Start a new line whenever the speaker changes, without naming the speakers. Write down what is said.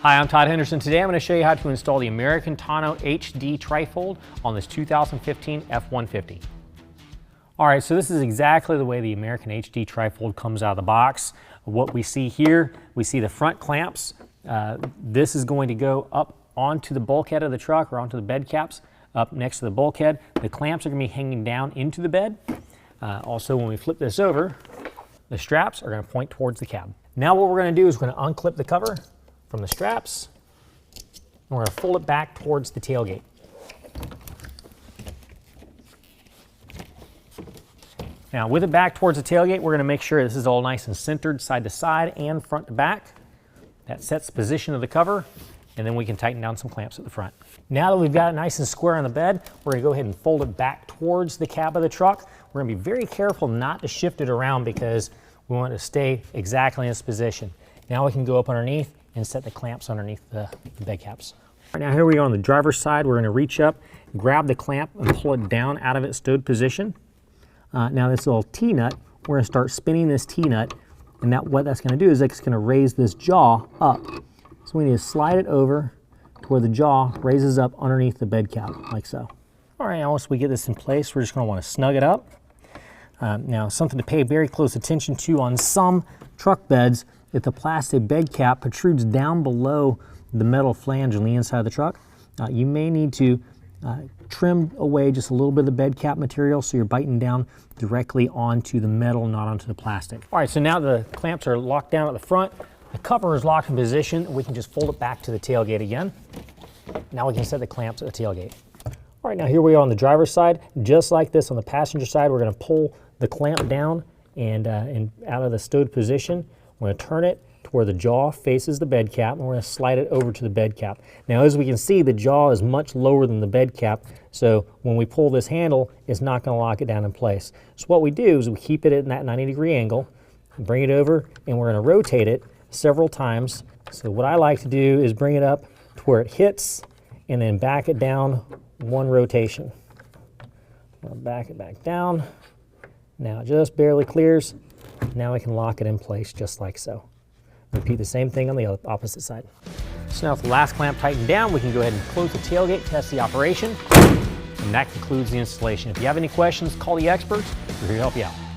Hi, I'm Todd Henderson. Today I'm going to show you how to install the American Tonneau HD trifold on this 2015 F-150. Alright, so this is exactly the way the American HD trifold comes out of the box. What we see here, we see the front clamps. This is going to go up onto the bulkhead of the truck or onto the bed caps up next to the bulkhead. The clamps are going to be hanging down into the bed. Also, when we flip this over, the straps are going to point towards the cab. Now what we're going to do is we're going to unclip the cover from the straps, and we're going to fold it back towards the tailgate. Now with it back towards the tailgate, we're going to make sure this is all nice and centered side to side and front to back. That sets the position of the cover, and then we can tighten down some clamps at the front. Now that we've got it nice and square on the bed, we're going to go ahead and fold it back towards the cab of the truck. We're going to be very careful not to shift it around because we want it to stay exactly in this position. Now we can go up underneath and set the clamps underneath the bed caps. All right, now here we go on the driver's side. We're going to reach up, grab the clamp, and pull it down out of its stowed position. Now this little T-nut, we're going to start spinning this T-nut, and what that's going to do is it's going to raise this jaw up. So we need to slide it over to where the jaw raises up underneath the bed cap, like so. All right, now once we get this in place, we're just going to want to snug it up. Now something to pay very close attention to on some truck beds, if the plastic bed cap protrudes down below the metal flange on the inside of the truck, you may need to trim away just a little bit of the bed cap material so you're biting down directly onto the metal, not onto the plastic. All right, so now the clamps are locked down at the front. The cover is locked in position. We can just fold it back to the tailgate again. Now we can set the clamps at the tailgate. All right, now here we are on the driver's side. Just like this on the passenger side, we're going to pull the clamp down and out of the stowed position. We're going to turn it to where the jaw faces the bed cap, and we're going to slide it over to the bed cap. Now, as we can see, the jaw is much lower than the bed cap, so when we pull this handle, it's not going to lock it down in place. So what we do is we keep it at that 90-degree angle, bring it over, and we're going to rotate it several times. So what I like to do is bring it up to where it hits, and then back it down one rotation. I'll back it back down. Now it just barely clears. Now we can lock it in place just like so. Repeat the same thing on the opposite side. So now with the last clamp tightened down, we can go ahead and close the tailgate, test the operation, and that concludes the installation. If you have any questions, call the experts. We're here to help you out.